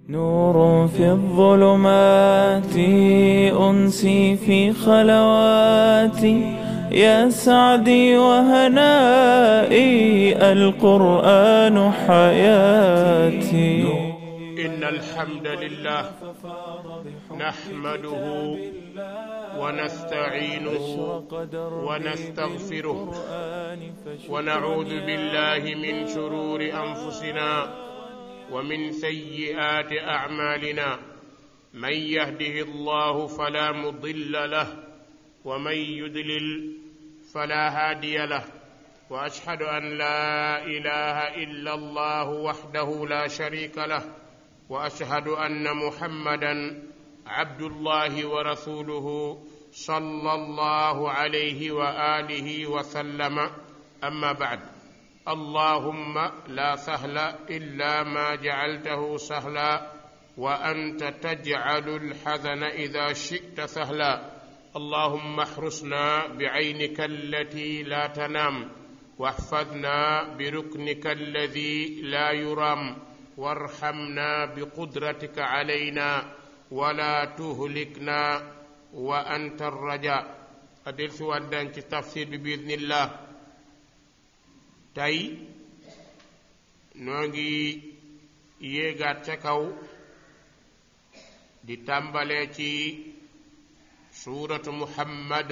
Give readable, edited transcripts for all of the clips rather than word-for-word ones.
نور في الظلمات أنسي في خلواتي يا سعدي وهنائي القرآن حياتي. إن الحمد لله نحمده ونستعينه ونستغفره ونعوذ بالله من شرور أنفسنا ومن سيئات أعمالنا. من يهده الله فلا مضل له ومن يضلل فلا هادي له، وأشهد أن لا إله إلا الله وحده لا شريك له، وأشهد أن محمدا عبد الله ورسوله صلى الله عليه وآله وسلم. أما بعد، اللهم لا سهل إلا ما جعلته سهلا وأنت تجعل الحزن إذا شئت سهلا. اللهم احرسنا بعينك التي لا تنام، واحفظنا بركنك الذي لا يرام، وارحمنا بقدرتك علينا ولا تهلكنا وأنت الرجاء. أدل سوادان في تفسير بإذن الله. tey noo ngi yéegaat ca kaw di tàmbalee ci suuratu muhammad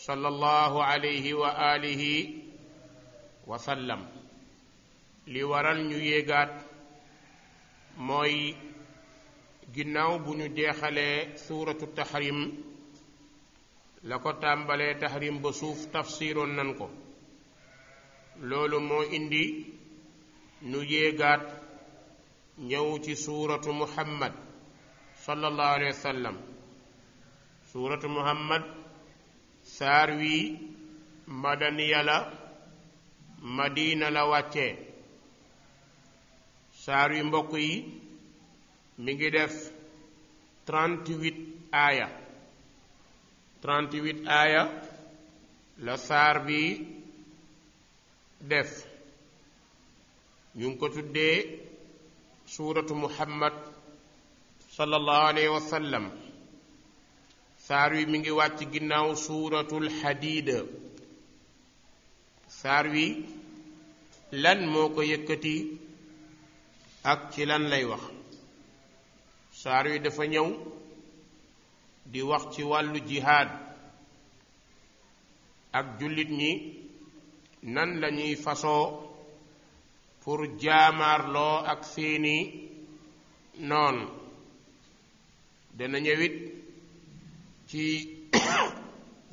sallallahu alayhi wa alihi wa sallam. li waral ñu yéegaat mooy ginnaaw bu ñu jeexalee suuratu tahrim la ko tàmbalee tahrim ba suuf tafsiroon nan ko. loolu moo indi nu yéegaat ñëw ci suuratu muhammad sallallahu alayhi wa sallam. suuratu muhammad saar wi madaniya la, madina la wàccee. saar wi mbokk yi mi ngi def 38 aaya 38 aaya la saar bi def. ñu ngi ko tuddee suuratu muhammad sallallahu alayhi wa sallam. saar wi mi ngi wàcc ginnaaw suuratul xadiid. saar wi lan moo ko yëkkati ak ci lan lay wax? saar wi dafa ñëw di wax ci wàllu jihaad ak jullit ñi nan lañuy fasoo pour jaamaarloo ak seeni noon. dana ñëwit ci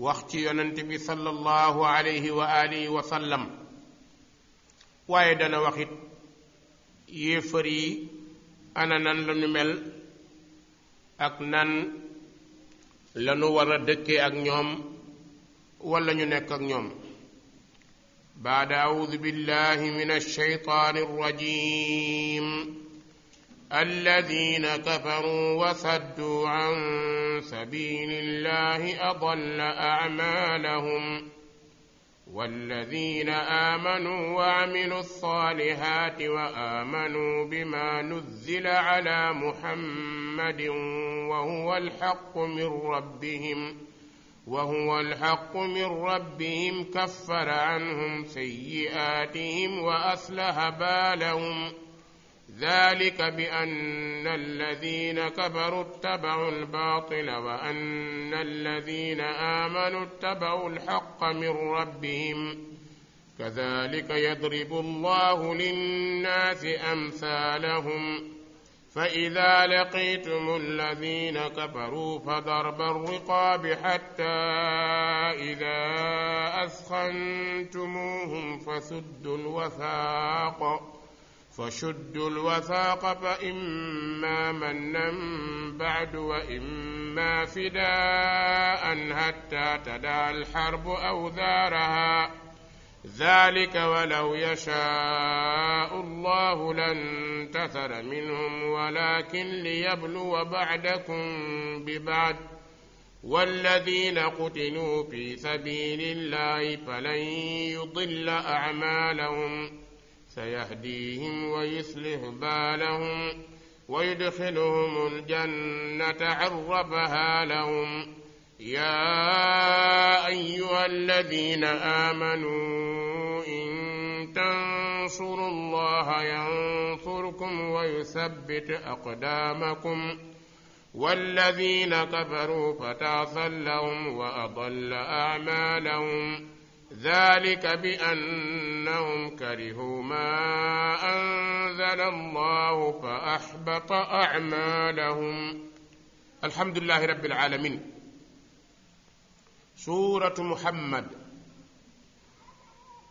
wax ci yonent bi sallallahu alayhi wa alihi wa sallam, waaye dana waxit yéefar yi ana nan lañu mel ak nan lañu war a dëkkee ak ñoom wala ñu nekk ak ñoom. بعد أعوذ بالله من الشيطان الرجيم. الذين كفروا وصدوا عن سبيل الله أضل أعمالهم، والذين آمنوا وعملوا الصالحات وآمنوا بما نزل على محمد وهو الحق من ربهم كفر عنهم سيئاتهم وأصلح بالهم. ذلك بأن الذين كفروا اتبعوا الباطل وأن الذين آمنوا اتبعوا الحق من ربهم. كذلك يضرب الله للناس أمثالهم. فإذا لقيتم الذين كفروا فضرب الرقاب حتى إذا أثخنتموهم فشدوا الوثاق فإما منا بعد وإما فداء حتى تدع الحرب أوزارها. ذلك ولو يشاء الله لانتصر منهم ولكن ليبلو بعدكم ببعد. والذين قتلوا في سبيل الله فلن يضل أعمالهم سيهديهم ويصلح بالهم ويدخلهم الجنة عرفها لهم يا أيها الذين آمنوا إن تنصروا الله ينصركم ويثبت أقدامكم والذين كفروا فتعصى لهم وأضل أعمالهم ذلك بأنهم كرهوا ما أنزل الله فأحبط أعمالهم. الحمد لله رب العالمين. سورة محمد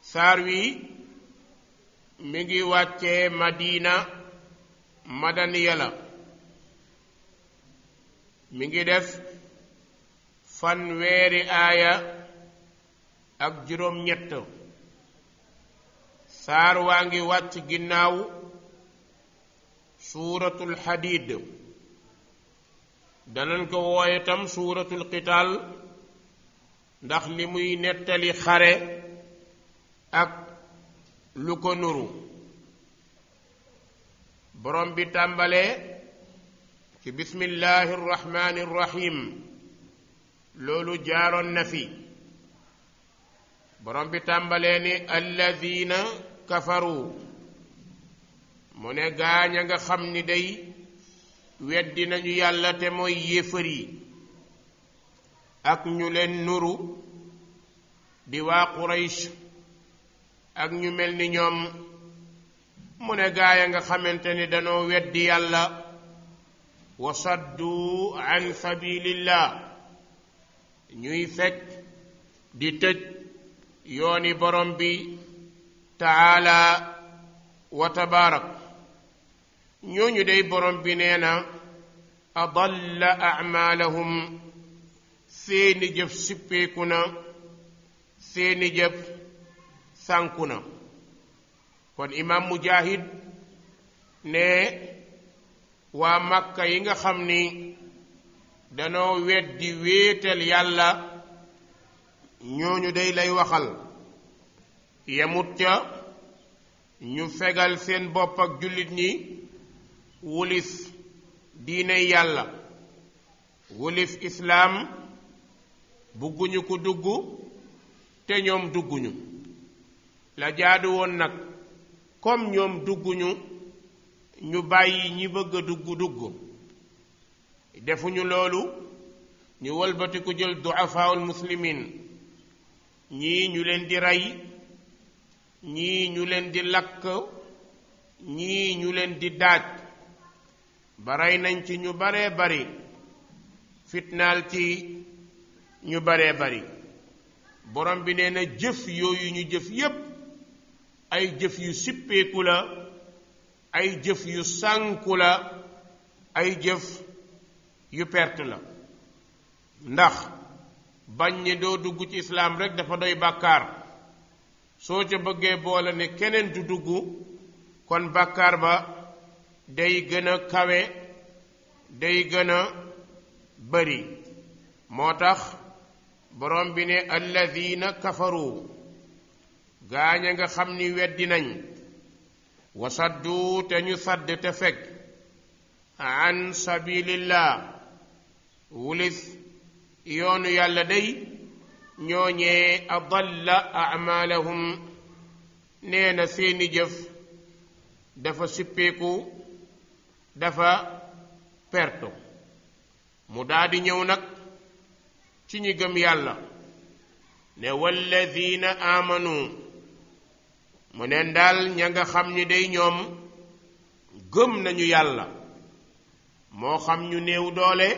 ساروي ميغي واتي مدينة مدنية لا ميغي ديف فانويري آية ak juróom ñett saar waa ngi wàcc ginnaaw suuratul xadiid danañ ko wooye tam suuratul qitaal ndax li muy nettali xare ak lu ko nuru borom bi tàmbalee ci bismillahi rrahmani rrahim loolu jaaroon na fi borom bi tàmbalee ni alladina kafaru mu ne gaaña nga xam ni day weddi nañu yàlla te mooy yéefar yi ak ñu leen nuru di waa Quraysh ak ñu mel ni ñoom mu ne gaaya nga xamante ni danoo weddi yàlla wa saddu an sabilillah ñuy fekk di tëj yooni borom bi taala wa tabaarak ñooñu day borom bi nee na adalla a'maalahum seeni jëf sippeeku na seeni jëf sànku na kon imam Mujahid ne waa Makka yi nga xam ni danoo weddi wéetal yàlla ñooñu day lay waxal yemut ca ñu fegal seen bopp ak jullit ñi wulis diine yàlla wulis islaam bugguñu ko dugg te ñoom dugguñu la jaadu woon nag comme ñoom dugguñu ñu bàyyi ñi bëgg a dugg defuñu loolu ñu wëlbati ko jël du'afaa'ul muslimin ñii ñu leen di rey ñii ñu leen di lakk ñii ñu leen di daaj ba rey nañ ci ñu baree bari fitnaal ci ñu baree bari borom bi nee na jëf yooyu ñu jëf yépp ay jëf yu sippeeku la ay jëf yu sànku la ay jëf yu perte la ndax bañ ne doo dugg ci islaam rekk dafa doy bàkkaar soo ca bëggee boole ne keneen du dugg kon bàkkaar ba day gën a kawe day gën a bari moo tax borom bi ne alladina kafaru gaaña nga xam ni weddi nañ wasaddu te ñu sadd te fekk an sabilillah wulis yoonu yàlla day ñooñee adalla a'malahum nee na seeni jëf dafa sippeeku dafa perto mu daldi ñëw nag ci ñi gëm yàlla ne walladina amanu mu ne daal ña nga xam ni day ñoom gëm nañu yàlla moo xam ñu néew doole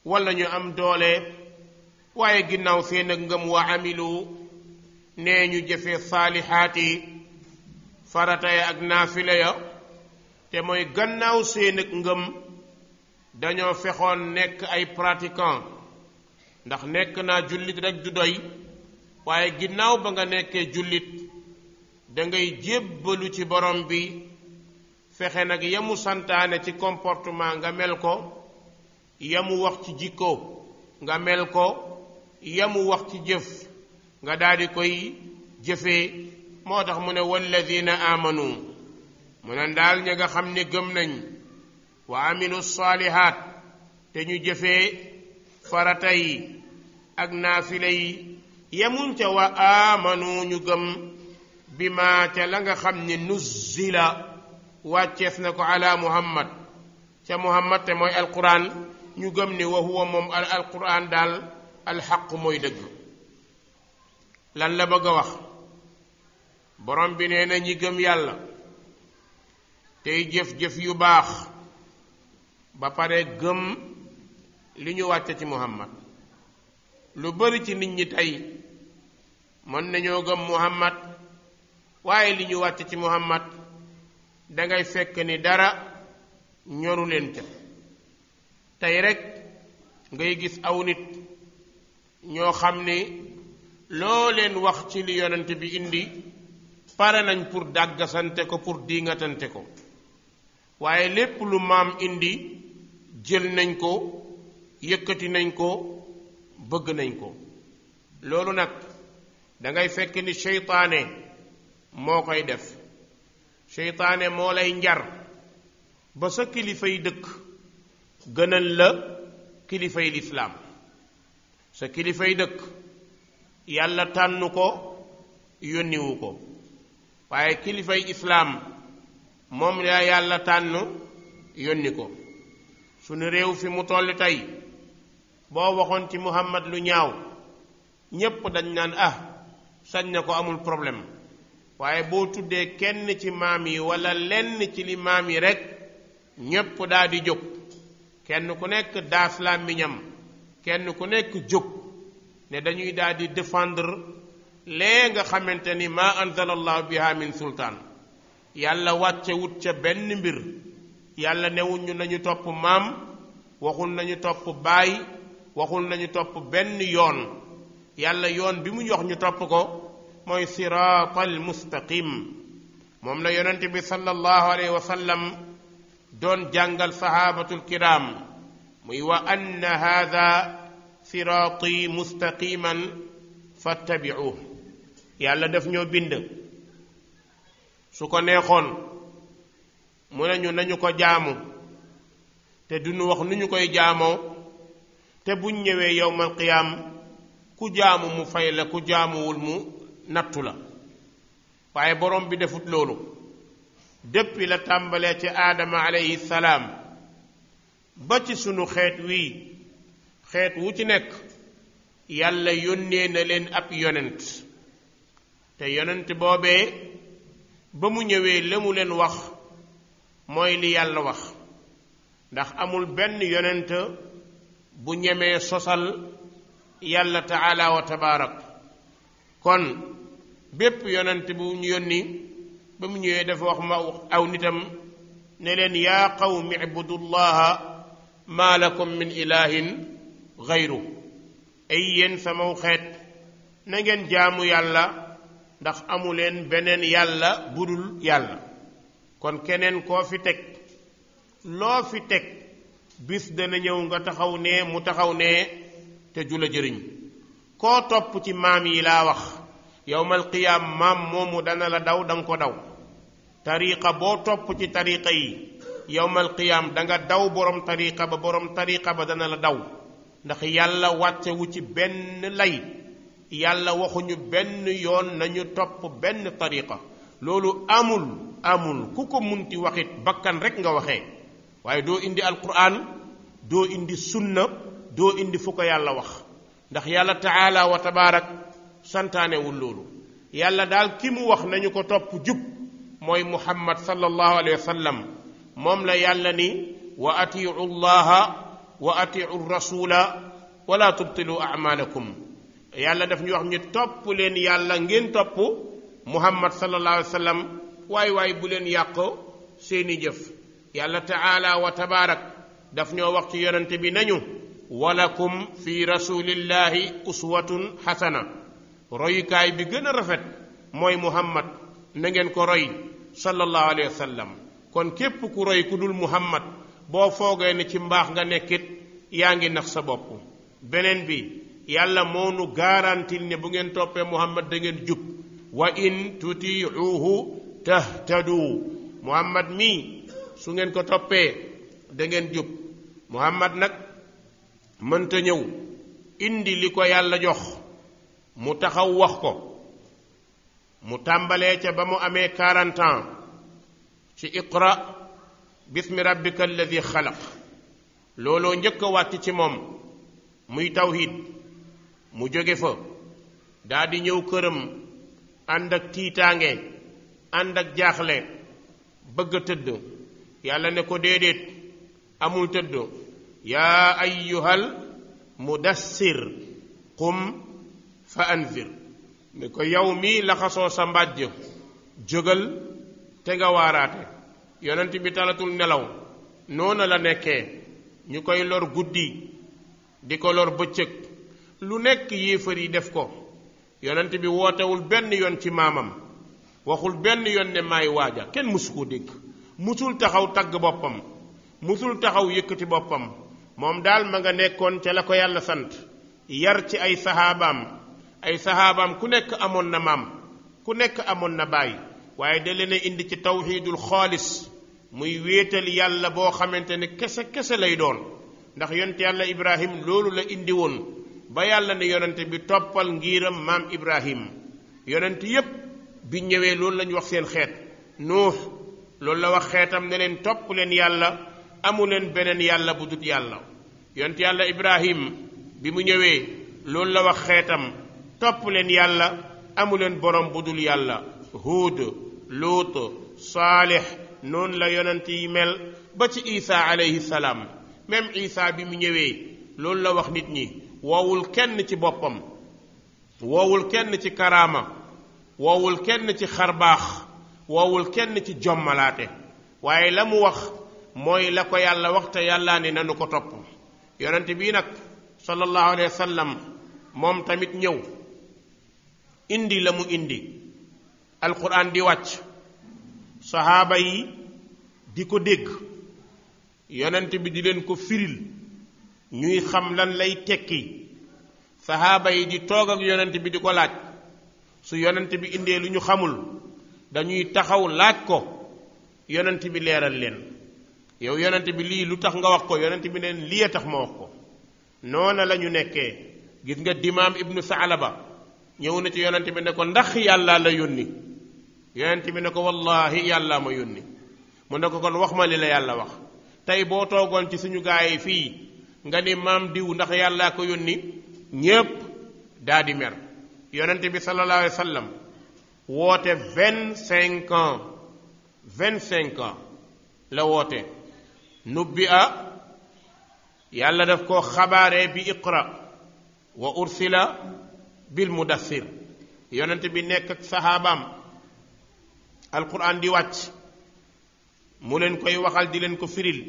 walla ñu am doole waaye ginnaaw seen ak ngëm wa amilu nee ñu jëfe saalihaati farata ya ak naafila ya te mooy gannaaw seen ak ngëm dañoo fexoon nekk ay pratiquant ndax nekk naa jullit rekk du doy waaye ginnaaw ba nga nekkee jullit dangay jébbalu ci borom bi fexe nag yamu santaane ci comportement nga mel ko yamu wax ci jikko nga mel ko yamu wax ci jëf nga daldi koy jëfee moo tax mu ne walladina amanu mu ne daal ña nga xam ne gëm nañ wa amilu saalihaat te ñu jëfee farata yi ak naafila yi yemuñ ca wa aamanu ñu gëm bi ma ca la nga xam ne nuzzila wàcceef na ko ala muhammad ca muhammad te mooy alquran ñu gëm ni wa huwa moom alquran daal alxaq mooy dëgg. lan la bëgg a wax? borom bi nee na ñi gëm yàlla tey jëf-jëf yu baax ba pare gëm li ñu wàcce ci muhammad. lu bari ci nit ñi tey mën nañoo gëm muhammad waaye li ñu wàcce ci muhammad dangay fekk ni dara ñoru leen ca. tey rekk ngay gis aw nit ñoo xam ni loo leen wax ci li yonent bi indi pare nañ pour dàggasante ko, pour diingatante ko, waaye lépp lu maam indi jël nañ ko, yëkkati nañ ko, bëgg nañ ko. loolu nag dangay fekk ni seytaane moo koy def. seytaane moo lay njar ba sa kilifay dëkk gënal la kilifay lislaam. sa kilifay dëkk yàlla tànn ko, yónniwu ko, waaye kilifay islaam moom la yàlla tànn yónni ko. sunu réew fi mu toll tey boo waxoon ci muhammad lu ñaaw ñépp dañ naan sañ na ko, amul problème. waaye boo tuddee kenn ci maam yi walla lenn ci li maam yi rekk ñépp daal di jóg, kenn ku nekk daas làmmiñam, kenn ku nekk jóg ne dañuy daal di défendre lee nga xamante ni ma anzalallahu biha min sultaan. yàlla wàcce wut ca benn mbir. yàlla newuñ ñu nañu topp maam, waxul nañu topp baay, waxul nañu topp benn yoon. yàlla yoon bi mu jox ñu topp ko mooy siraatal mustaqim. moom la yonent bi sallallahu alayhi wa sallam doon jàngal sahabatul kiram muy wa anna haada siraati mustaqiman fattabi'uhu. yàlla daf ñoo bind, su ko neexoon mu nañu ko jaamu te duñu wax nu ñu koy jaamoo, te buñ ñëwee yowmal qiyaam ku jaamu mu fay la, ku jaamuwul mu nattu la. waaye borom bi defut loolu. depuis la tàmbalee ci aadama alayhi salaam ba ci sunu xeet wii, xeet wu ci nekk yàlla yónnee na leen ab yonent. te yonent boobee ba mu ñëwee la mu leen wax mooy li yàlla wax. ndax amul benn yonent bu ñemee sosal yàlla taala wa tabaarak. kon bépp yonent bu ñu yónni ba mu ñëwee dafa wax ma aw nitam ne leen yaa qawmi ibudullaha maa lakum min ilahin gayru. ay yéen samaw xeet na ngeen jaamu yàlla ndax amu leen beneen yàlla budul yàlla. kon keneen koo fi teg, loo fi teg, bis dana ñëw nga taxaw ne mu taxaw ne te du la jëriñ. koo topp ci maam yi laa wax, yowmal qiyaam maam moomu dana la daw, danga ko daw. tariqa boo topp ci tariqa yi yowmal qiyaam danga daw borom tariqa ba, borom tariqa ba dana la daw. ndax yàlla wàccewu ci benn lay, yàlla waxuñu benn yoon nañu topp benn tariqa. loolu amul ku ko munti waxit bakkan rek nga waxee, waaye doo indi alquran, doo indi sunna, doo indi fu ko yàlla wax. ndax yàlla taala wa tabaarak santaanewul loolu. yàlla daal ki mu wax nañu ko topp jub mooy muhammad sallallahu alayhi wa sallam. moom la yàlla ni wa atiu llaha wa atiu rasula wala tubtilu amalakum. yàlla daf ñu wax ñu topp leen yàlla, ngeen topp muhammad sallallahu alayhi wa sallam, waay bu leen yàq seeni jëf. yàlla taala wa tabaarak daf ñoo wax ci yonente bi nañu walakum fi rasulillahi uswatun xasana. royukaay bi gën a rafet mooy muhammad, na ngeen ko roy sallallahu alayhi wa sallam. kon képp ku roy ku dul muhammad boo foogee ne ci mbaax nga nekkit yaa ngi nax sa bopp. beneen bi yàlla moo nu garantil ne bu ngeen toppee muhammad da ngeen jub. wa in tutiuhu tahtadu. muhammad mii su ngeen ko toppee da ngeen jub Muhammad nag mënta ñëw indi li ko yàlla jox mu taxaw wax ko mu tàmbalee ca ba mu amee 40 ans ci iqra bismi rabbika alladi xalaq looloo njëkk a wàcc ci moom muy tawhid mu jóge fa daa di ñëw këram ànd ak tiitaange ànd ak jaaxle bëgg a tëdd yàlla ne ko déedéet amul tëdd yaa ayyuhal mudassir qum fa anzir ne ko yow mi laxasoo sa mbàjj jógal te nga waaraate yonent bi talatul nelaw noona la nekkee ñu koy lor guddi di ko lor bëccëg lu nekk yéefar yi def ko yonent bi wootewul benn yoon ci maamam waxul benn yoon ne maay waaja kenn musu ko dégg musul taxaw tagg boppam musul taxaw yëkkati boppam moom daal ma nga nekkoon ca la ko yàlla sant yar ci ay saxaabaam ku nekk amoon na maam ku nekk amoon na baay waaye da leen a indi ci tawxiidul xaalis muy wéetal yàlla boo xamante ne kese lay doon ndax yonent yàlla Ibrahim loolu la indi woon ba yàlla ne yonent bi toppal ngiiram maam Ibrahim yonent yépp bi ñëwee loolu lañu wax seen xeet Nuux loolu la wax xeetam ne leen topp leen yàlla amu leen beneen yàlla bu dut yàlla yonent yàlla Ibrahim bi mu ñëwee loolu la wax xeetam topp leen yàlla amu leen borom bu dul yàlla Huud Luut Saalix noonu la yonent yi mel ba ci Isa alayhi salaam même Isa bi mu ñëwee loolu la wax nit ñi woowul kenn ci boppam woowul kenn ci karaama woowul kenn ci xarbaax woowul kenn ci jommalaate waaye la mu wax mooy la ko yàlla wax te yàlla ne nanu ko topp yonent bii nag sallallahu alayhi wa sallam moom tamit ñëw indi la mu indi alquran di wàcc sahaaba yi di ko dégg yonent bi di leen ko firil ñuy xam lan lay tekki sahaaba yi di toog ak yonent bi di ko laaj su yonent bi indee lu ñu xamul dañuy taxaw laaj ko yonent bi leeral leen yow yonent bi lii lu tax nga wax ko yonent bi neen lii tax ma wax ko noona la ñu nekkee gis nga dimaam ibnu Saalaba ñëw na ci yonent bi ne ko ndax yàlla la yónni yonent bi ne ko wallahi yàlla ma yónni mu ne ko kon wax ma li la yàlla wax tey boo toogoon ci suñu gaay yi fii nga ni maam diw ndax yàllaa ko yónni ñépp daa di mer yonent bi sallallahu alayhi wa sallam woote 25 ans la woote nubbi a yàlla daf ko xabaaree bi iqra wa ursila bil mudassir yonent bi nekk ak saxaabaam alquran di wàcc mu leen koy waxal di leen ko firil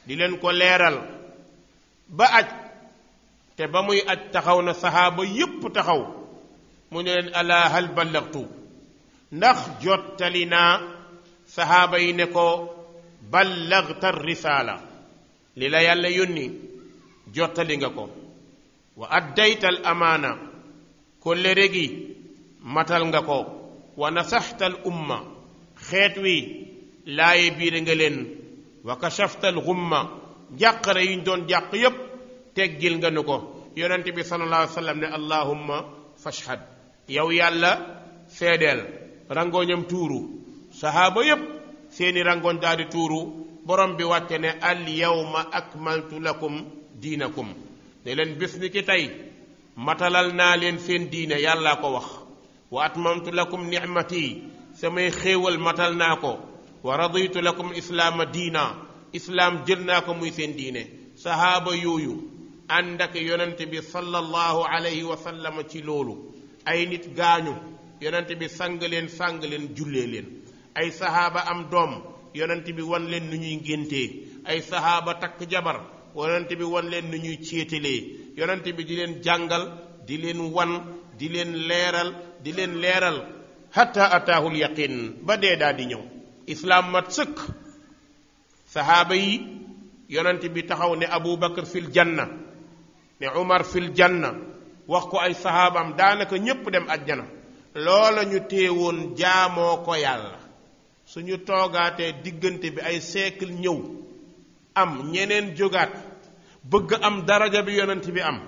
di leen ko leeral ba aj te ba muy aj taxaw na saxaaba yépp taxaw mu ne leen ala hal ballagtu ndax jottali naa saxaaba yi ne ko ballagta risaala li la yàlla yónni jottali nga ko wa addayta al amaana kóllëre gi matal nga ko wa nasaxta al umma xeet wi laaye biire nga leen wa kashafta al gumma jàqare yi ñu doon jàq yépp teggil nga nu ko yonent bi sallallahu alayhi wa sallam ne allahumma fashhad yow yàlla seedeel rangooñam tuuru sahaaba yépp seeni rangooñ daal di tuuru borom bi wàcce ne al yawma akmaltu lakum diinakum ne leen bés ni ki tey matalal naa leen seen diine yàllaa ko wax wa atmamtu lakum nicmati samay xéewal matal naa ko wa raditu lakum islaama diina islaam jël naa ko muy seen diine sahaaba yooyu ànd ak yonent bi sallallahu alayhi wa sallam ci loolu ay nit gaañu yonent bi sang leen jullee leen ay sahaaba am doom yonent bi wan leen nu ñuy ngéntee ay sahaaba takk jabar yonent bi wan leen nu ñuy céetalee yonent bi di leen jàngal di leen wan di leen leeral hatta ataahul yaqin ba dee daa di ñëw islaam mat sëkk sahaaba yi yonent bi taxaw ne Abu Bakar fil janna ne Umar fil janna wax ko ay sahaabam daanaka ñépp dem ajjana loola ñu téewoon jaamoo ko yàlla suñu toogaatee diggante bi ay siècle ñëw am ñeneen jógaat bëgg am daraja bi yonent bi am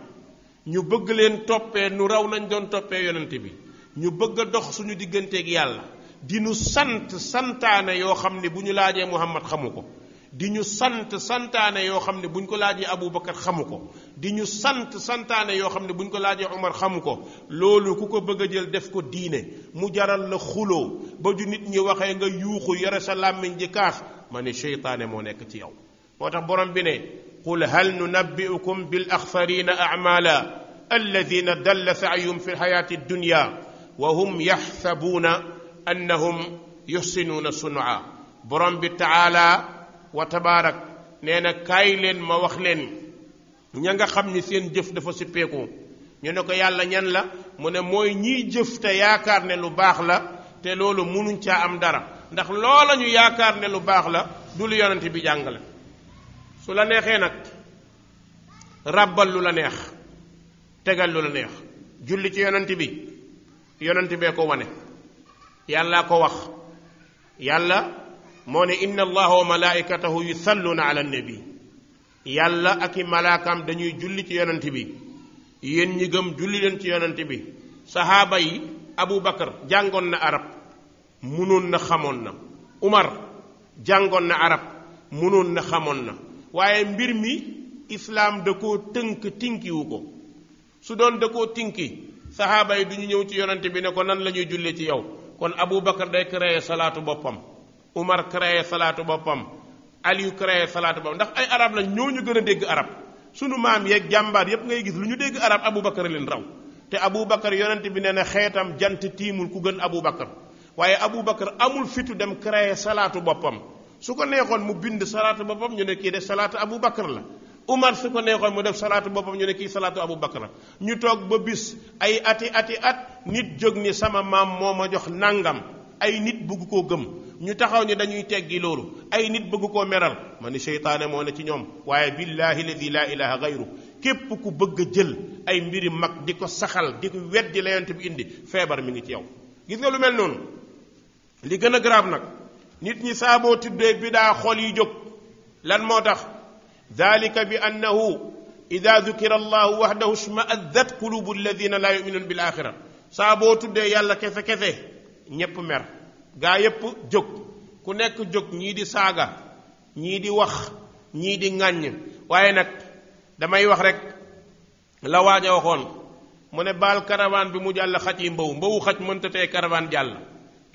ñu bëgg leen toppee nu raw nañ doon toppee yonent bi ñu bëgg a dox suñu digganteeg yàlla di ñu santaane yoo xam ne bu ñu laajee Muhammad xamu ko di ñu santaane yoo xam ne bu ñu ko laajee Aboubacar xamu ko di ñu santaane yoo xam ne bu ñu ko laajee Omar xamu ko loolu ku ko bëgg a jël def ko diine mu jaral la xuloo ba ju nit ñi waxee nga yuuxu yore sa làmmiñ ji kaas ma ne seytaane moo nekk ci yow moo tax borom bi ne qul hal nunabbi'ukum bil axsarina a'mala alladina dalla sa'yuhum fi lxayaati dunya wa hum yaxsabuuna annahum yuxsinuuna sun'a borom bi taala wa tabaarak nee na kaay leen ma wax leen ña nga xam ni seen jëf dafa sippeeku ñu ne ko yàlla ñan la mu ne mooy ñiy jëf te yaakaar ne lu baax la te loolu munuñ caa am dara ndax loola ñu yaakaar ne lu baax la du lu yonent bi jàngale su la neexee nag ràbbal lu la neex tegal lu la neex julli ci yonent bee ko wane yàlla ko wax yàlla moo ne inna allaha wa malaikatahu yusalluna ala nabi yàlla ak i malaakam dañuy julli ci yonent bi yéen ñi gëm julli leen ci yonent bi sahaaba yi Abu Bakar jàngoon na arab munoon na xamoon na Umar jàngoon na arab munoon na xamoon na waaye mbir mi islaam da koo tinkiwu ko su doon da koo tinki sahaaba yi du ñu ñëw ci yonent bi ne ko nan la ñuy jullee ci yow kon Abu Bakar day créer salaatu boppam Umar créé salaatu boppam Aliou créé salaatu boppam ndax ay arab lañ ñoo ñu gën a dégg arab sunu maam yeeg jàmbaar yépp ngay gis lu ñu dégg arab Aboubacar leen raw te Aboubacar yonent bi nee na xeetam jant tiimul ku gën Aboubacar waaye Aboubacar amul fitu dem créé salaatu boppam su ko neexoon mu bind salaatu boppam ñu ne kii de salaatu Aboubacar la Umar su ko neexoon mu def salaatu boppam ñu ne kii salaatu Aboubacar la ñu toog ba bis ay ati at nit jóg ni sama maam moo ma jox nangam ay nit bëgg koo gëm ñu taxaw ni dañuy teggi loolu ay nit bëgg koo meral ma ni seytaane moo ne ci ñoom waaye billahi alladi la ilaha gayru képp ku bëgg a jël ay mbiri mag di ko saxal di ko weddi la yonent bi indi feebar mi ngi ci yow gis nga lu mel noonu li gën a grave nag nit ñi saaboo tuddee bidaa xol yi jóg lan moo tax dalika bi annahu ida dukira allahu wahdahu shma'azzat qulubu alladina la yuminun bil axira saaboo tuddee yàlla kese ñépp mer gaa yépp jóg ku nekk jóg ñii di saaga ñii di wax ñii di ŋàññ waaye nag damay wax rek la waaj a waxoon mu ne baal caravane bi mu jàll xaj yi mbawu xaj mënta tee caravane jàll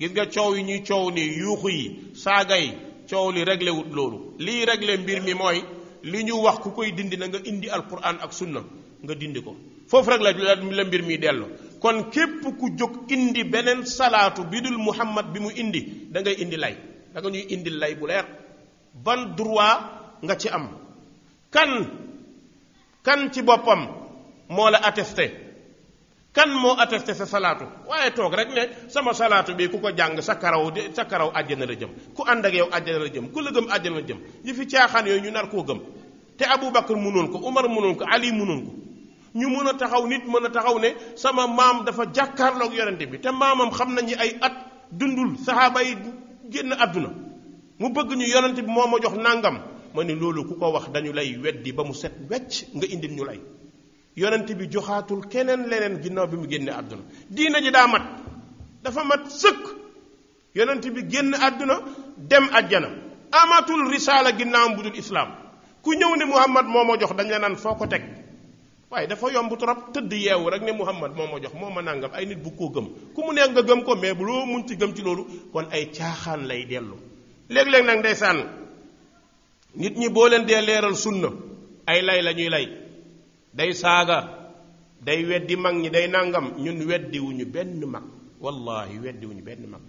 gis nga coow yi ñuy coow ni yuuxu yi saaga yi coow li réglé wut loolu lii réglé mbir mi mooy li ñu wax ku koy dindi na nga indi alquran ak sunna nga dindi ko foofu rek la mbir mi dellu kon képp ku jóg indi beneen salaatu bi dul Muhammad bi mu indi da ngay indi lay da nga ñuy indi lay bu leer ban droit nga ci am kan ci boppam moo la attesté kan moo attesté sa salaatu waaye toog rek ne sama salaatu bi ku ko jàng sa karaw àjjana la jëm ku ànd ak yow àjjana la jëm ku la gëm àjjana la jëm yi fi caaxaan yooyu ñu nar koo gëm te Aboubacar mënoon ko Umar mënoon ko Ali mënoon ko ñu mën a taxaw nit mën a taxaw ne sama maam dafa jàkkaarloog yonente bi te maamam xam nañu ay at dundul saxaaba yi génn àdduna mu bëgg ñu yonente bi moo ma jox nangam ma ne loolu ku ko wax dañu lay weddi ba mu set wecc nga indil ñu lay yonente bi joxaatul keneen leneen ginnaaw bi mu génne àdduna diina ji daa mat dafa mat sëkk yonente bi génn àdduna dem àjjana amatul risaala ginnaawam bu dul islaam ku ñëw ne Muhammad moo ma jox dañ la naan foo ko teg waaye dafa yomb trop tëdd yeewu rek ne Muhammad moo ma jox moo ma nangam ay nit bu koo gëm ku mu nekk nga gëm ko mais bu loo mun ci gëm ci loolu kon ay caaxaan lay dellu léeg-léeg nag ndeysaan nit ñi boo leen dee leeral sunna ay lay la ñuy lay day saaga day weddi mag ñi day nangam ñun weddiwuñu benn mag wallahi weddiwuñu benn mag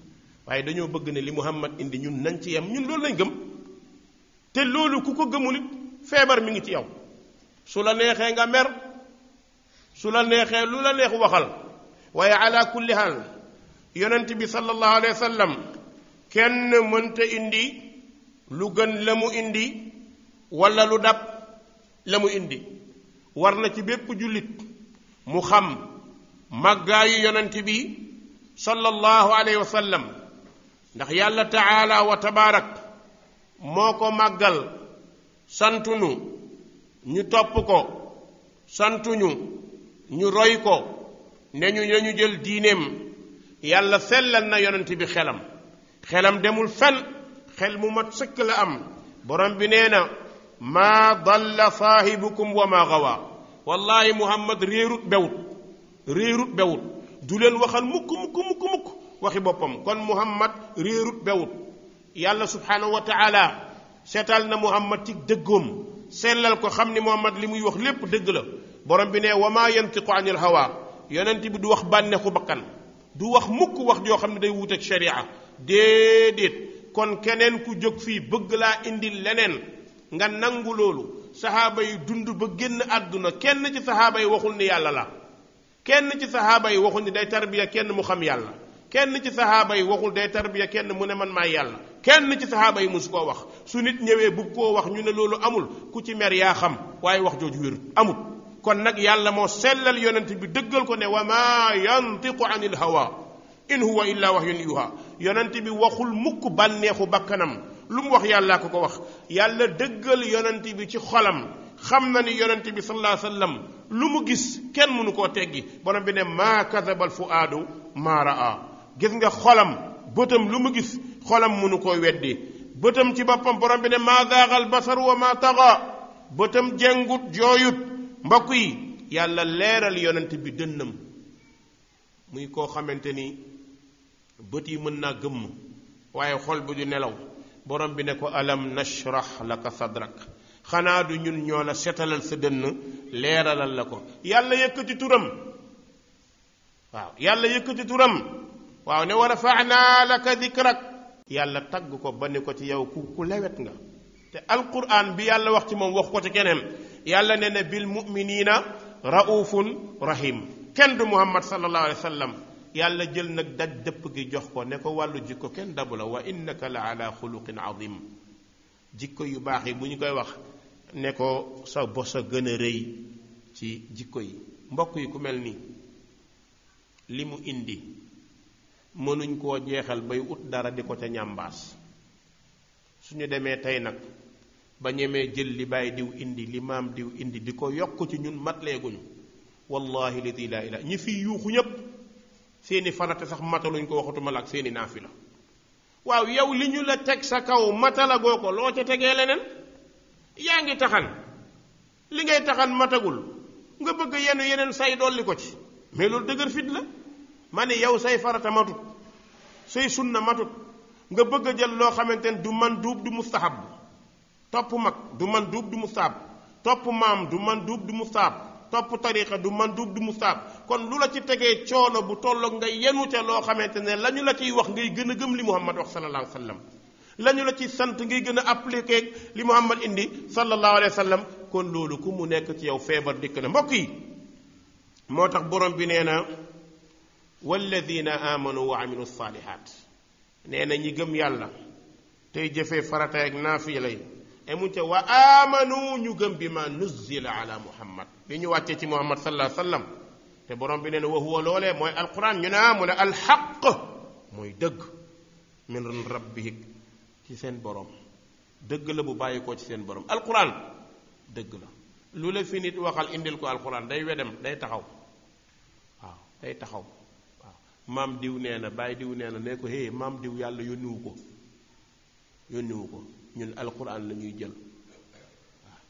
waaye dañoo bëgg ne li Muhammad indi ñun nañ ci yem ñun loolu lañ gëm te loolu ku ko gëmul it feebar mi ngi ci yow su la neexee nga mer su la neexee lu la neex waxal waaye ala kulli haal yonent bi sallallahu alayhi wa sallam kenn mënta indi lu gën la mu indi wala lu dab la mu indi war na ci bépp jullit mu xam màggaayu yonent bi sallallahu alayhi wa sallam ndax yàlla taala wa tabaarak moo ko màggal santuñu ñu topp ko santuñu ñu roy ko ne ñu nañu jël diineem yàlla sellal na yonent bi xelam demul fen xel mu mat sëkk la am borom bi nee na maa dalla saahibukum wa maa gawa wallahi muhammad réerut bewut du leen waxal mukk waxi boppam kon muhammad réerut bewut yàlla subhanahu wa taala seetal na muhammad ci dëggoom sellal ko xam ni muhammad li muy wax lépp dëgg la borom bi ne wa maa yantiqu anil hawa yonent bi du wax bànneexu bakkan du wax mukk wax joo xam ne day wuuteeg sharia déedéet kon keneen ku jóg fii bëgg laa indi leneen nga nangu loolu sahaaba yi dund ba génn àdduna kenn ci sahaaba yi waxul ni yàlla la kenn ci sahaaba yi waxul ni day tarbiya kenn mu xam yàlla kenn ci sahaaba yi waxul day tarbiya kenn mu ne man maay yàlla kenn ci sahaaba yi musu koo wax su nit ñëwee bëgg koo wax ñu ne loolu amul ku ci mer yaa xam waaye wax jooju wérut amul kon nag yàlla moo sellal yonent bi dëggal ko ne wa maa yantiqu anil hawa in huwa illa wahyun yuha yonent bi waxul mukk bànneexu bakkanam lu mu wax yàllaa ko wax yàlla dëggal yonent bi ci xolam xam na ni yonent bi sallallahu alayhi wasallam lu mu gis kenn mënu koo teggi borom bi ne maa kadabal fuaadu maa raa gis nga xolam bëtam lu mu gis xolam mënu koo weddi bëtam ci boppam borom bi ne maa zaagal basar wa maa taxa bëtam jengut jooyut mbokk yi yàlla leeral yonent bi dënnam muy koo xamante ni bët yi mën naa gëmm waaye xol bu du nelaw borom bi ne ko alam nashrah laka sadrak xanaa du ñun ñoo la setalal sa dënn leeralal la ko yàlla yëkkati turam waaw ne wa rafa'naa laka dikrak yàlla tagg ko ba ne ko ci yow ku lewet nga te alquran bi yàlla wax ci moom wax ko ci keneen yàlla ne bil mu'minina raufun rahim kenn du muhammad sallallahu alayhi wa sallam yàlla jël nag daj dëpp gi jox ko ne ko wàllu jikko kenn dabu la wa innaka la ala xuluqin azim jikko yu baax yi bu ñu koy wax ne ko sa bos a gën a rëy ci jikko yi mbokk yi ku mel nii li mu indi mënuñ koo jeexal bay ut dara di ko ca ñambaas suñu demee tey nag ba ñemee jël li bàyyi diw indi li maam diw indi di ko yokk ci ñun matleeguñu wallahi ladi laa ilaa ñi fi yuuxu ñépp seeni farata sax mataluñ ko waxatuma la ak seeni naafila waaw yow li ñu la teg sa kaw matalagoo ko loo ca tegee leneen yaa ngi taxan li ngay taxan matagul nga bëgg yeneen say dolli ko ci mais loolu dëgër fit la ma ne yow say farata matut say sunna matut nga bëgg a jël loo xamante ne du man duub du mustahab topp mag du man duub du mustahab topp maam du man duub du mustahab topp tariqa du man duub du mustahab kon lu la ci tegee coono bu tolloog nga yenu ca loo xamante ne la ñu la ciy wax ngay gën a gëm li muhammad wax sallallahu alayhi wa sallam la ñu la ci sant ngay gën a appliqué li muhammad indi sallallahu alayhi wa sallam kon loolu ku mu nekk ci yow feebar dikk na mbokk yi moo tax borom bi nee na walladina amanu wa amilu salihat nee na ñi gëm yàlla tey jëfee farata ak naafila yi emuñ ca wa amanu ñu gëm bi ma nuzzila ala muhammad li ñu wàccee ci muhammad sallallahu alayhi wa sallam te borom bi nee na wa huwa loolee mooy alquran ñu ne mu ne alxaq mooy dëgg min rabbihik ci seen borom dëgg la bu bàyyi ko ci seen borom alquran dëgg la lu la fi nit waxal indil ko alquran day wedem day taxaw waaw day taxaw waaw maam diw nee na bàyyi diw nee na ne ko hé maam diw yàlla yónniwu ko ñun alquran la ñuy jël waaw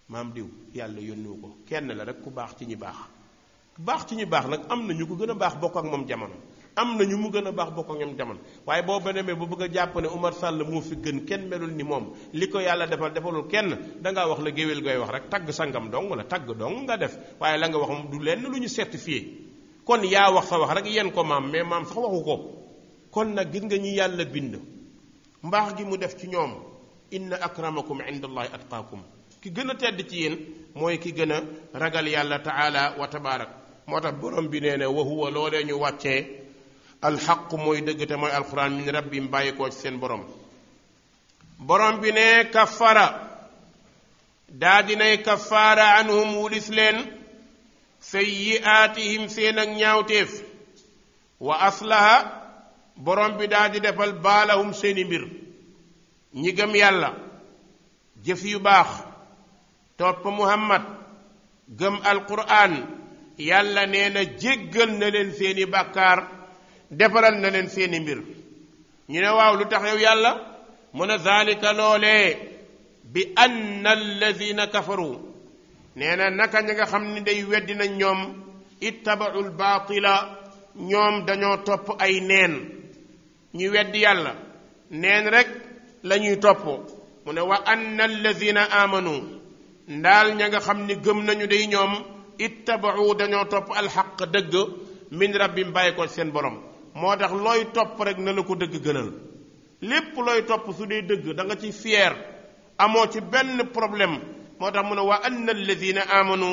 maam diw yàlla yónniwu ko kenn la rek ku baax ci ñi baax ci ñi baax nag am na ñu ko gën a baax bokk ak moom jamono am na ñu mu gën a baax bokk ak ñoom jamono waaye boo demee ba bëgg a jàpp ne Umar Sall moo fi gën kenn melul ni moom li ko yàlla defalul kenn dangaa wax la géwél goy wax rek tagg sangam dong wala tagg dong nga def waaye la nga wax moom du lenn lu ñu certifié kon yaa wax sa wax rek yéen ko maam mais maam sax waxu ko kon nag gis nga ñi yàlla bind mbaax gi mu def ci ñoom inna akramakum indallahi atqaakum ki gën a tedd ci yéen mooy ki gën a ragal yàlla taala wa tabaarak moo tax borom bi nee ne wa huwa loolee ñu wàccee alxaq mooy dëgg te mooy alquran min rabbim bàyyi koo ci seen borom bi ne kafara daa dinay kafaara anhum wulis leen sayyi'aatihim seen ak ñaawteef wa aslaha borom bi daa di defal baalahum seeni mbir ñi gëm yàlla jëf yu baax topp muhammad gëm alquran yàlla nee na jéggal na leen seeni bàkkaar defaral na leen seeni mbir ñu ne waaw lu tax yow yàlla mu ne zalika loolee bi anna alladina kafaru nee na naka ñi nga xam ni day weddi nañ ñoom ittaba'u albaatila ñoom dañoo topp ay neen ñu weddi yàlla neen rek la ñuy topp mu ne wa anna alladina amanu ndaal ña nga xam ni gëm nañu day ñoom ittaba'u dañoo topp alxaq dëgg min rabbim bàyyi ko seen borom moo tax looy topp rek na la ko dëgg gënal lépp looy topp su dee dëgg da nga ci fier amoo ci benn problème moo tax mu ne wa anna alladina amanu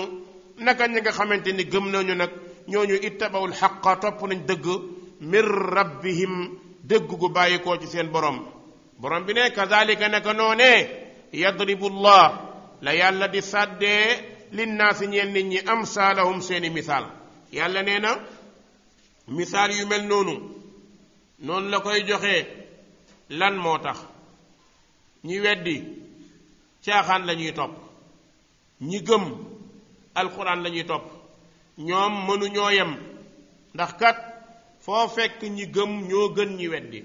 naka ñi nga xamante ni gëm nañu nag ñooñu ittaba'u alxaqa topp nañ dëgg min rabbihim dëgg gu bàyyi ko ci seen borom borom bi ne kazalika naka noonee yadribu llah la yàlla di sàddee linnaasi ñeel nit ñi amsaalahum seeni misaal yàlla nee na misaal yu mel noonu la koy joxe lan moo tax ñi weddi caaxaan la ñuy topp ñi gëm alxuraan la ñuy topp ñoom mënuñoo yem ndax kat foo fekk ñi gëm ñoo gën ñi weddi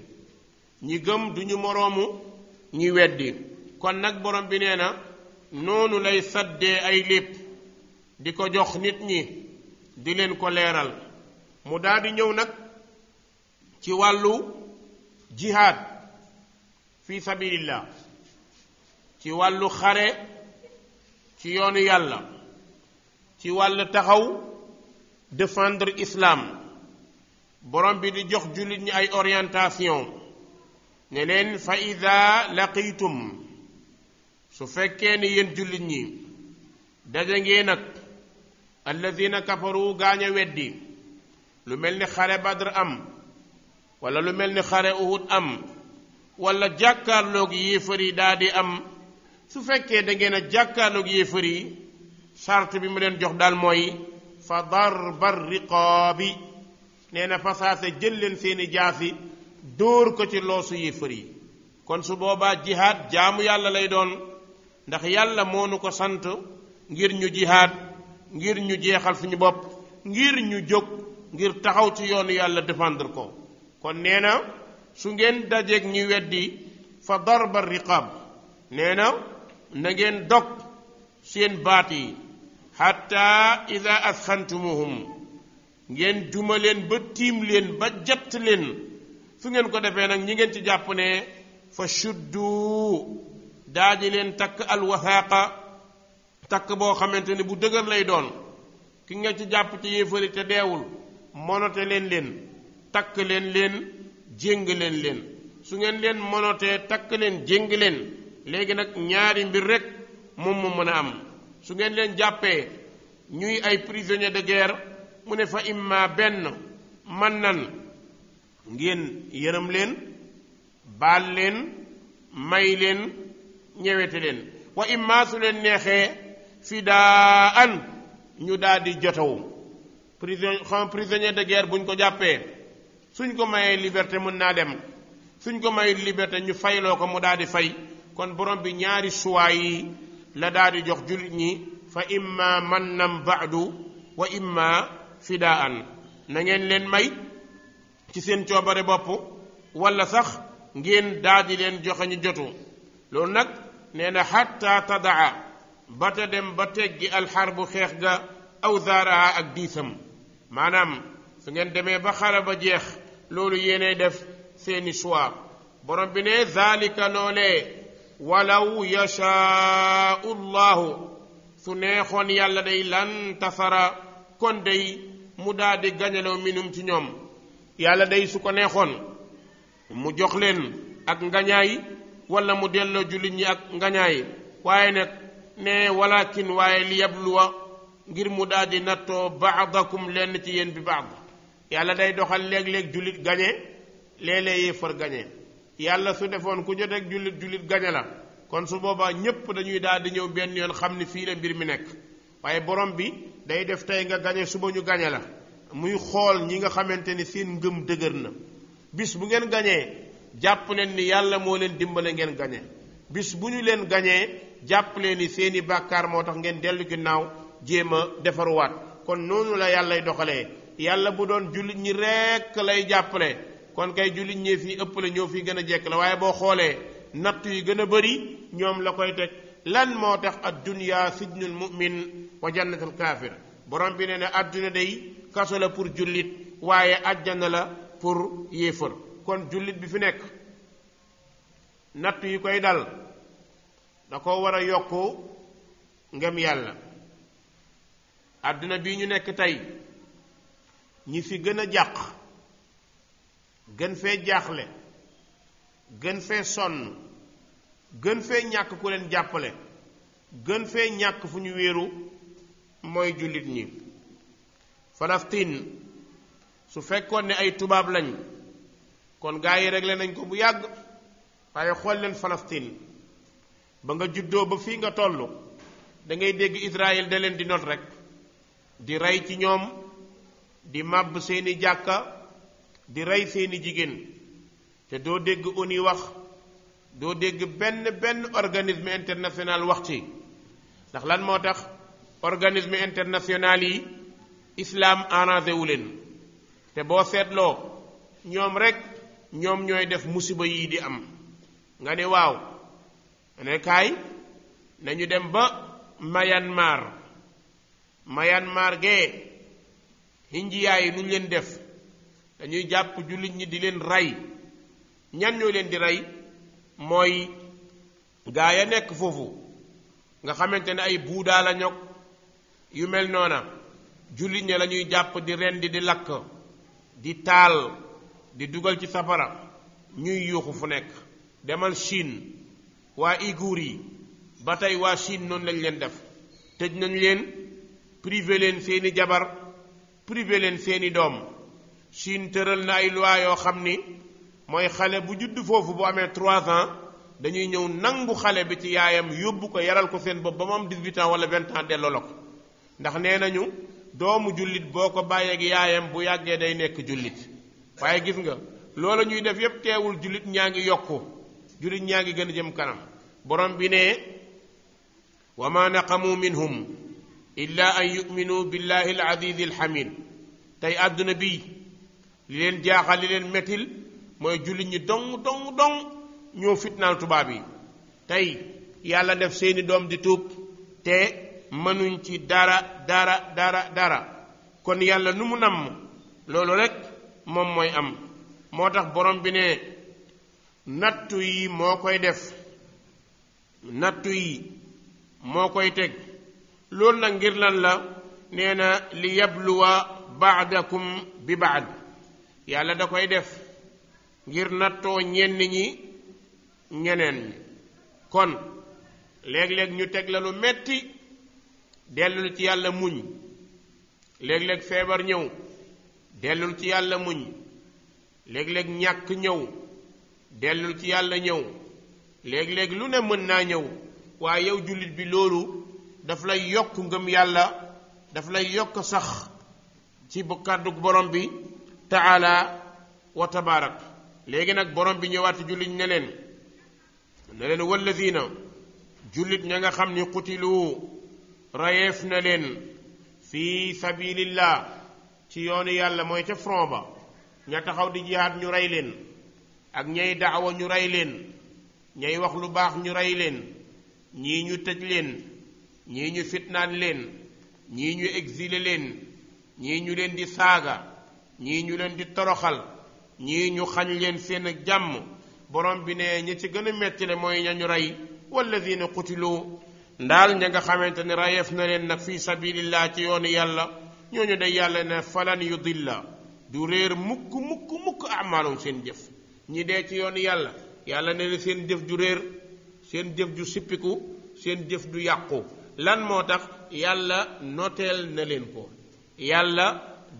ñi gëm duñu moroomu ñi weddi kon nag borom bi nee na noonu lay saddee ay lépp di ko jox nit ñi di leen ko leeral mu daldi ñëw nag ci wàllu jihaad fi sabilillah ci wàllu xare ci yoonu yàlla ci wàllu taxaw défendre islam borom bi di jox jullit ñi ay orientation ne leen fa ida laqitum su fekkee ni yéen jullit ñi daje ngeen nag alladina kafaru gaañ a weddi lu mel ni xare badr am wala lu mel ni xare uhud am wala jàkkaarloog yéefar yi daa di am su fekkee da ngeen a jàkkaarloog yéefar yi charte bi mu leen jox daal mooy fa darbar riqaabi nee na fasaase jël leen seeni jaasi dóor ko ci loosu yéefar yi kon su boobaa jihaad jaamu yàlla lay doon ndax yàlla moo nu ko sant ngir ñu jihaad ngir ñu jeexal suñu bopp ngir ñu jóg ngir taxaw ci yoonu yàlla défendre ko kon nee na su ngeen dajeeg ñi weddi fa darba riqab nee na na ngeen dog seen baat yi hatta ida asxantumuhum ngeen duma leen ba tiim leen ba jatt leen su ngeen ko defee nag ñi ngeen ci jàpp ne fa shuddu daaji leen takk alwasaaqa takk boo xamante ne bu dëgër lay doon ki nga ci jàpp ci yéefari te deewul monote leen takk leen jéng leen su ngeen leen monotee takk leen jéng leen léegi nag ñaari mbir rek moom mu mën a am su ngeen leen jàppee ñuy ay prisonniers de guerre mu ne fa imma benn man nan ngeen yërëm leen baal leen may leen ñewete leen wa imma su leen neexee fidaan ñu daal di jotawu prisonnier de guerre buñ ko jàppee suñ ko mayee liberté mën naa dem suñ ko mayee liberté ñu fayloo ko mu daal di fay kon borom bi ñaari choix yi la daal di jox jullit ñi fa imma mannam ba'du wa imma fidaan na ngeen leen may ci seen coobare bopp wala sax ngeen daal di leen joxe ñu jotu loolu nag nee na xatta tadaa ba te dem ba teggi alxarbu xeex ga aw zaaraha ak diisam maanaam su ngeen demee ba xare ba jeex loolu yéenay def seeni choix borom bi ne zalika loolee walaw yashaau llahu su neexoon yàlla day lan tasara kon day mu daal di gañalew minum ci ñoom yàlla day su ko neexoon mu jox leen ak ngañaay wala mu delloo jullit ñi ak ngañaay waaye nag ne walakin waaye li yabluwa ngir mu daal di nattoo baadakum lenn ci yéen bi baad yàlla day doxal léeg-léeg jullit gañe léeg-léeg yéefar gañe yàlla su defoon ku jot ak jullit gañe la kon su boobaa ñépp dañuy daal di ñëw benn yoon xam ni fii la mbir mi nekk waaye borom bi day def tey nga gañe suba ñu gañe la muy xool ñi nga xamante ni seen ngëm dëgër na bis bu ngeen gañee jàpp leen ni yàlla moo leen dimbale ngeen gañe bis bu ñu leen gañee jàpp leen ni seeni bàkkaar moo tax ngeen dellu ginnaaw jéem a defaruwaat. kon noonu la yàllay doxalee. yàlla bu doon jullit ñi rekk lay jàppale kon kay jullit ñee fii ëppale ñoo fii gën a jekk la, waaye boo xoolee natt yi gën a bëri ñoom la koy teg. lan moo tax ad-dunya sijnul mu'min wa jannatul kaafir. borom bi nee na adduna day kaso la pour jullit waaye ajjana la pour yéefar. kon jullit bi fi nekk natt yi koy dal da ko war a yokku ngëm yàlla. adduna bii ñu nekk tey ñi fi gën a jàq gën fee jaaxle gën fee sonn gën fee ñàkk ku leen jàppale gën fee ñàkk fu ñu wéeru mooy jullit ñi. Palestine su fekkoon ne ay tubaab lañ kon gaa yi réglé nañ ko bu yàgg, waaye xool leen Palestine ba nga juddoo ba fii nga toll da ngay dégg Israël da leen di not rek di rey ci ñoom, di màbb seeni jàkka, di rey seeni jigéen, te doo dégg ONU wax, doo dégg benn organisme international wax ci. ndax lan moo tax organisme international yi islam arrangé wu leen, te boo seetloo ñoom rek ñoom ñooy def musiba yii di am. nga ne waaw ne kaay nañu dem ba Myanmar gee hinjiyaa yi nuñ leen def, dañuy jàpp jullit ñi di leen rey. ñan ñoo leen di rey? mooy gaa ya nekk foofu nga xamante ne ay buudaa la ñog yu mel noona. jullit ñi la ñuy jàpp di rendi di lakk di taal di dugal ci safara ñuy yuuxu fu nekk. demal Chine waa Ouïghour yi ba tey waa Chine noonu lañ leen def, tëj nañ leen, privé leen seeni jabar, privé leen seeni doom. Chine tëral na ay loi yoo xam ni mooy xale bu judd foofu bu amee 3 ans dañuy ñëw nangu xale bi ci yaayam yóbbu ko yaral ko seen bopp ba mu am 18 ans wala 20 ans delloo la ko. ndax nee nañu doomu jullit boo ko bàyyeeg yaayam bu yàggee day nekk jullit. waaye gis nga loola ñuy def yépp teewul jullit ñaa ngi yokku, jullit ñaa ngi gën a jëm kanam. borom bi ne wa ma naqamu minhum illa an yuminu billahi al azizi al hamid. tey àdduna bii li leen jaaxal li leen mettil mooy jullit ñi dong ñoo fitnaal tubaab yi. tey yàlla def seeni doom di tuub te mënuñ ci dara. kon yàlla nu mu namm loolu rek moom mooy am. moo tax borom bi ne nattu yi moo koy def, nattu yi moo koy teg. loolu nag ngir lan la? nee na li yabluwa baadakum bi baad. yàlla da koy def ngir nattoo ñenn ñi ñeneen ñi. kon léeg-léeg ñu teg la lu metti, dellul ci yàlla muñ. léeg-léeg feebar ñëw, dellul ci yàlla muñ. léeg-léeg ñàkk ñëw, dellul ci yàlla ñëw. léeg-léeg lu ne mën naa ñëw, waaye yow jullit bi loolu daf lay yokk ngëm yàlla, daf lay yokk sax ci bu kàddu borom bi taala wa tabaarak. léegi nag borom bi ñëwaat jullit ne leen wallazina jullit ña nga xam ni qutilu rayeef na leen fi sabilillah ci yoonu yàlla, mooy ca front ba. ña taxaw di jihaad ñu rey leen, ak ñay daawa ñu rey leen, ñay wax lu baax ñu rey leen, ñii ñu tëj leen, ñii ñu fitnaan leen, ñii ñu exilé leen, ñii ñu leen di saaga, ñii ñu leen di toroxal, ñii ñu xañ leen seen ak jàmm. borom bi ne ña ci gën a metti le mooy ña ñu rey. walladina qutilu ndaal ña nga xamante ne rayeef na leen nag fi sabilillah ci yoonu yàlla, ñooñu day yàlla ne falan yudilla du réer mukk amaalum seen jëf. ñi dee ci yoonu yàlla, yàlla ne na seen jëf du réer, seen jëf du sippiku, seen jëf du yàqu. lan moo tax? yàlla noteel na leen ko, yàlla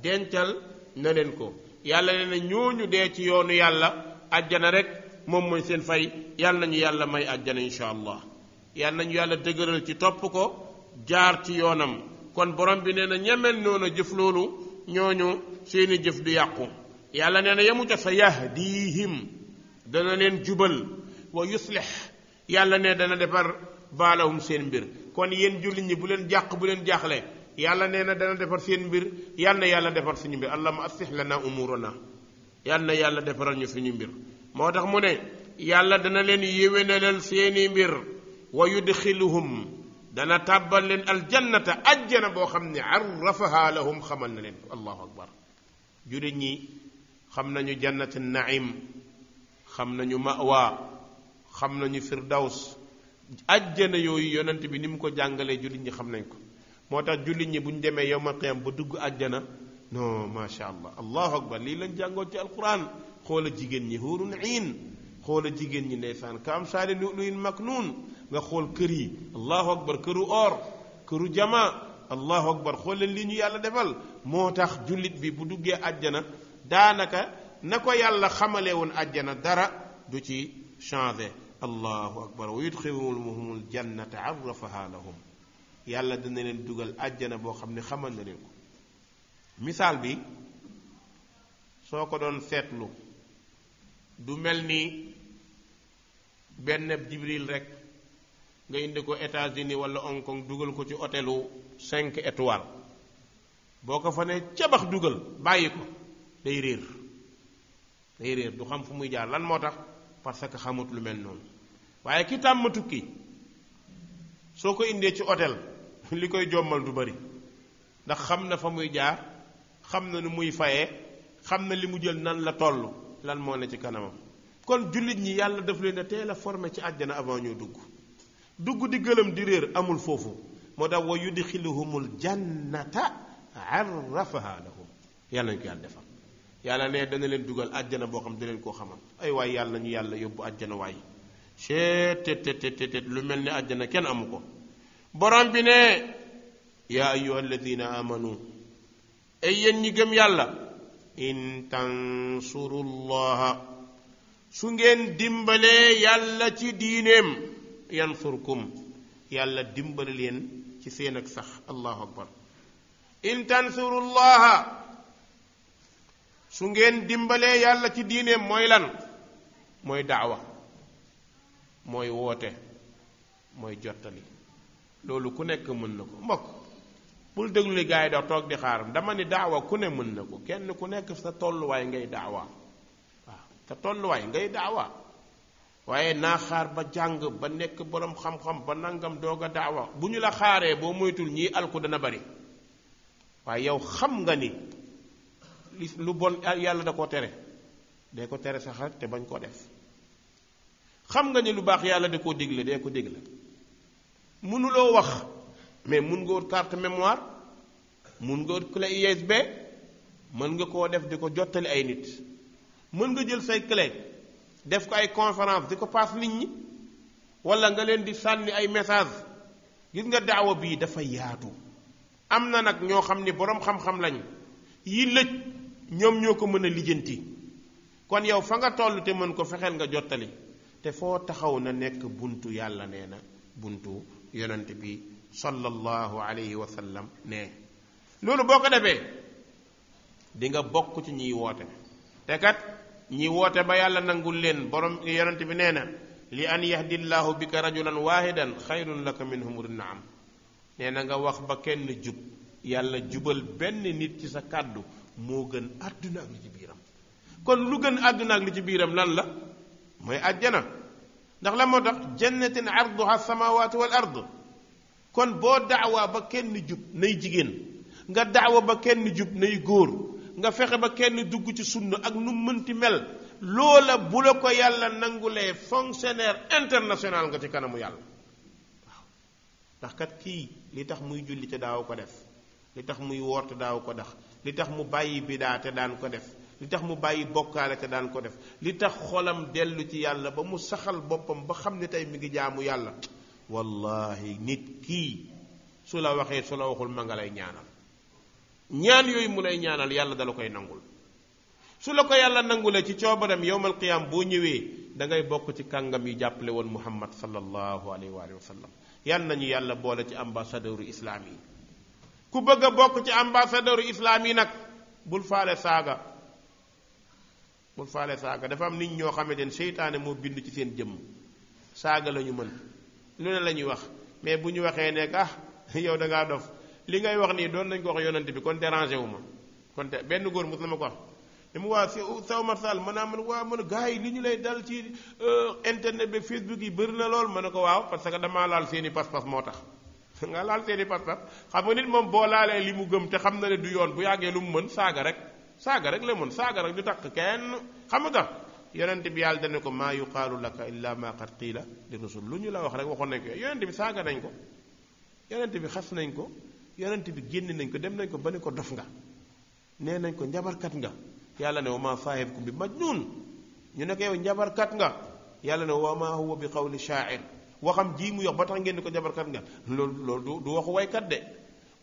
dencal na leen ko. yàlla ne na ñooñu dee ci yoonu yàlla àjjana rek moom mooy seen fay. yàlla nañu yàlla may àjjana insha allah. yàlla nañu yàlla dëgëral ci topp ko, jaar ci yoonam. kon borom bi nee na ñemel noonu jëf loolu, ñooñu seeni jëf du yàqu. yàlla nee na yemu ca sa yahdihim, dana leen jubal, wa yuslih, yàlla ne dana defar baalahum seen mbir. kon yéen jullit ñi bu leen jàq bu leen jaaxle yàlla nee na dana defar seen mbir. yal na yàlla defar suñu mbir allahumma aslih lana umurana yal na yàlla defaral ñu suñu mbir. moo tax mu ne yàlla dana leen yéwénalal seeni mbir wa yudxiluhum dana tàbbal leen aljannata ajjana boo xam ne arrafaha lahum xamal na leen allahu akbar. jullit ñi xam nañu jannatu naim, xam nañu mawa, xam nañu firdaws. ajjana yooyu yonent bi ni mu ko jàngalee jullit ñi xam nañ ko. moo tax jullit ñi bu ñu demee yawmal qiyaam ba dugg ajjana non macha allah allahu akbar lii lañ jàngoon ci alquran. xoola jigéen ñi huurun iin, xoola jigéen ñi ndeysaan ka am saali lu'lu'in maknuun. nga xool kër yi allahu akbar, këru or, këru jama, allahu akbar. xool leen li ñu yàlla defal. moo tax jullit bi bu duggee ajjana daanaka na ko yàlla xamale woon ajjana dara du ci changé. allahu akbar. wa yudxiluhumul jannata arrafaha lahum. yàlla dina leen dugal ajjana boo xam ne xamal na leen ko. misaal bi soo ko doon seetlu du mel ni benn jibril rek nga indi ko États-Unis wala Hong Kong dugal ko ci hôtelu 5 étoiles boo ko fa ne cabax dugal bàyyi ko day réer du xam fu muy jaar. lan moo tax? parce que xamut lu mel noonu. waaye ki tàmm tukki soo ko indee ci hôtel li koy jommal du bari ndax xam na fa muy jaar, xam na nu muy fayee, xam na li mu jël nan la toll, lan moo ne ci kanamam. kon jullit ñi yàlla daf leen a teel a formé ci àjjana avant ñoo dugg di gëlëm di réer amul foofu. moo tax wa yudxiluhumul jannata arrafaha lahum. yàlla nañ ko yàlla defal. yàlla ne dana leen dugal àjjana boo xam da leen koo xamal. ay waay yàlla ñu yàlla yóbbu àjjana waay. lu mel ni àjjana kenn amu ko. borom bi ne yaa ayyuha alladina amanu ay yéen ñi gëm yàlla in tansurullaha su ngeen dimbalee yàlla ci diineem yansurkum yàlla dimbale leen ci seen ak sax. allahu akbar. in tansurullaha su ngeen dimbalee yàlla ci diineem mooy lan? mooy daawa, mooy woote, mooy jottali. loolu ku nekk mën na ko. mbokk bul déglu li gars yi da toog di xaar. dama ni daawa ku ne mën na ko. kenn ku nekk sa tolluwaay ngay daawa. waaw sa tolluwaay ngay daawa. waaye naa xaar ba jàng ba nekk borom xam-xam ba nangam doog a daawa. bu ñu la xaaree boo moytul ñii alku dana bari. waaye yow xam nga ni lu bon yàlla da koo tere. dee ko tere sax rek te bañ koo def. xam nga ni lu baax yàlla da koo digle dee ko digle. mënuloo wax mais mun nga wut carte mémoire, mun nga wut clé USB, mën nga koo def di ko jottali ay nit. mën nga jël say clé def ko ay conférence di ko paas nit ñi, wala nga leen di sànni ay message. gis nga daawa bii dafa yaatu. am na nag ñoo xam ni boroom xam-xam lañ yi lëj ñoom ñoo ko mën a lijjanti. kon yow fa nga toll te mën ko fexeel nga jottali. te foo taxaw na nekk buntu yàlla nee na buntu yonent bi sallallahu alayhi wa sallam ne. loolu boo ko defee di nga bokk ci ñiy woote. te kat ñi woote ba yàlla nangul leen borom yonent bi nee na li an yahdillahu bika rajulan wahidan xayrun laka min humurin naam. nee na nga wax ba kenn jub yàlla jubal benn nit ci sa kàddu moo gën àdduna ak li ci biiram. kon lu gën àdduna ak li ci biiram lan la? mooy àjjana. ndax la moo tax jannatin arduha samawatu wal ard. kon boo daawaa ba kenn jub nay jigéen, nga daawa ba kenn jub nay góor, nga fexe ba kenn dugg ci sunna ak nu mënti mel, loola bu la ko yàlla nangulee fonctionnaire international nga ci kanamu yàlla. waaw ndax kat kii li tax muy julli te daaw ko def, li tax muy woor te daaw ko def, li tax mu bàyyi bidaa te daan ko def, li tax mu bàyyi bokkaale te daan ko def, li tax xolam dellu ci yàlla ba mu saxal boppam ba xam ne tey mi ngi jaamu yàlla. wallahi nit kii su la waxee su la waxul ma nga lay ñaanal. ñaan yooyu mu lay ñaanal yàlla dala koy nangul. su la ko yàlla nangulee ci coobaram yowmal qiyaam boo ñëwee da ngay bokk ci kàngam yi jàppale woon muhammad sallallahu alayhi wa sallam. yal nañu yàlla boole ci ambassadeur islam yi. ku bëgg a bokk ci ambassadeur islam yi nag bul faale saaga. bul faale saaga. dafa am nit ñoo xamante ne seytaane moo bind ci seen jëmm. saaga la ñu mën. lu ne la ñuy wax mais bu ñu waxee ne yow da ngaa dof li ngay wax nii doon nañ ko wax yonent bi kon dérangé wu ma kon te benn góor mos na ma ko wax ne mu waa si sa Omar Sall man gars yi li ñu lay dal ci internet bi Facebook yi bëri na lool ma ne ko waaw parce que damaa laal seeni pas-pas moo tax nga laal seeni pas-pas xam nga nit moom boo laalee li mu gëm te xam na ne du yoon bu yàggee lu mu mën saaga rek la mën saaga rek du takk kenn xam nga tax yonent bi yàlla dana ko maa yuqaalu laka illa ma qad qiila li rusul lu ñu la wax rek waxoon nañ ko yonent bi saaga nañ ko yonent bi xas nañ ko yonent bi génn nañ ko dem nañ ko ba ne ko dof nga nee nañ ko njabarkat nga yàlla ne wa ma saahibukum bi majnun ñu ne ko yow njabarkat nga yàlla ne wa ma huwa bi qawli shaa'ir waxam ji mu yox ba tax ngeen ni ko njabarkat nga loolu du waxu waykat de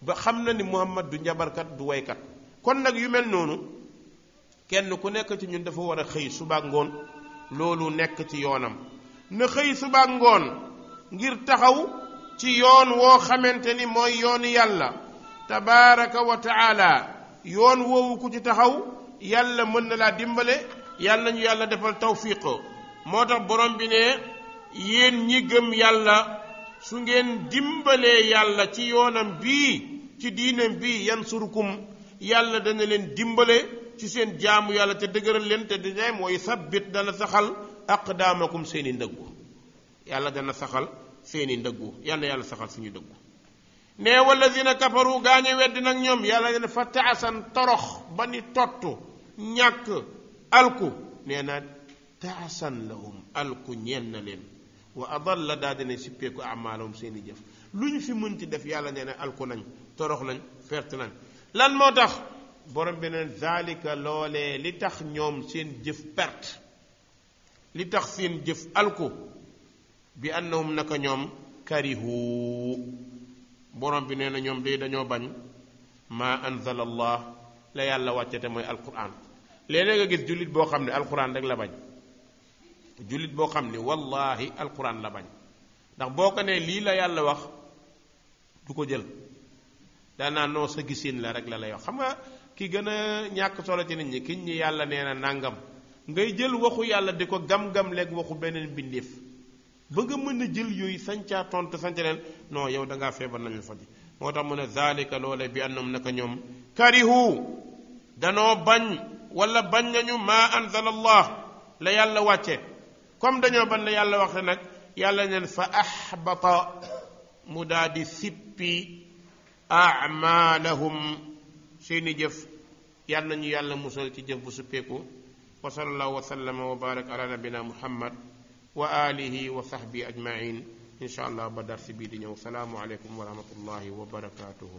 ba xam na ni Muhammad du njabarkat du waykat kon nag yu mel noonu kenn ku nekk ci ñun dafa war a xëy subaak ngoon loolu nekk ci yoonam na xëy subaak ngoon ngir taxaw ci yoon woo xamante ni mooy yoonu yàlla tabaraka wa taala yoon woowu ku ci taxaw yàlla mën na laa dimbale yàlla nañu yàlla defal tawfiq moo tax borom bi ne yéen ñi gëm yàlla su ngeen dimbalee yàlla ci yoonam bii ci diinam bii yansurukum yàlla dana leen dimbale ci seen jaamu yàlla te dëgëral leen te dina mooy sabbit dana saxal aqdaamakum seeni ndëggu yàlla dana saxal seeni ndëggu yàlla yàlla saxal suñu dëggu ne walladina kafaru gaañe weddi nag ñoom yàlla ne fa taasan torox ba ni tottu ñàkk alku nee na taasan lahum alku ñeen na leen wa adalla daa dina sippeeku amaalahum seeni jëf lu ñu fi mënti def yàlla nee na alku nañ torox nañ ferte nañ lan moo tax borom bi ne zalika loolee li tax ñoom seen jëf perte li tax seen jëf alku bi annahum naka ñoom karihu borom bi nee na ñoom de dañoo bañ ma anzala allah la yàlla wàccete mooy alquran léeg-léeg nga gis jullit boo xam ne alquran rek la bañ jullit boo xam ne wallahi alquran la bañ ndax boo ko ne lii la yàlla wax du ko jël daanaa noo sa gisin la rek la lay wax xam nga ki gën a ñàkk solo ci nit ñi kiñ ñi yàlla nee na nàngam ngay jël waxu yàlla di ko gam-gam leeg waxu beneen bindeef ba nga mën a jël yooyu sancaa tontu sanca leen non yow da ngaa feebar nañu faji moo tax mu ne zalika loole bi annum naka ñoom karihu danoo bañ wala bañ nañu ma anzala allah la yàlla wàcce comme dañoo bañ la yàlla waxte nag yàlla neen fa ahbata mu daa di sippi a'malahum seeni jëf yal nañu yàlla musal ci jëf bu suppeeku wa sallallahu wa sallama wa barak ala nabina muhammad wa alihi wa sahbihi ajmain insha allah ba darsi bii di ñëw salaamu aleykum wa rahmatullahi wa barakatuhu